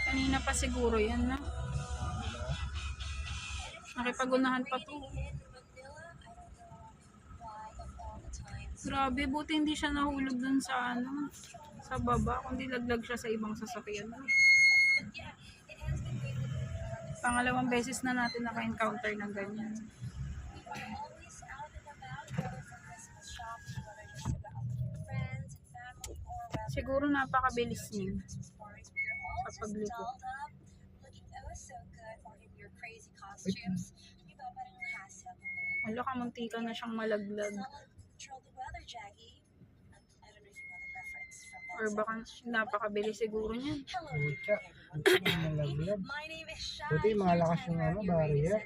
Kanina pa siguro yan, no? Nakipagunahan pa to. Grabe, buti hindi siya nahulog dun sa ano, sa baba, kundi laglag siya sa ibang sasakyan. Pangalawang beses na natin naka-encounter ng ganyan. Siguro napakabilis niya sa pagliko. Wala ka, muntika na siyang malaglag. Or baka napakabilis siguro niya. Malaglag. Buti malakas yung barrier.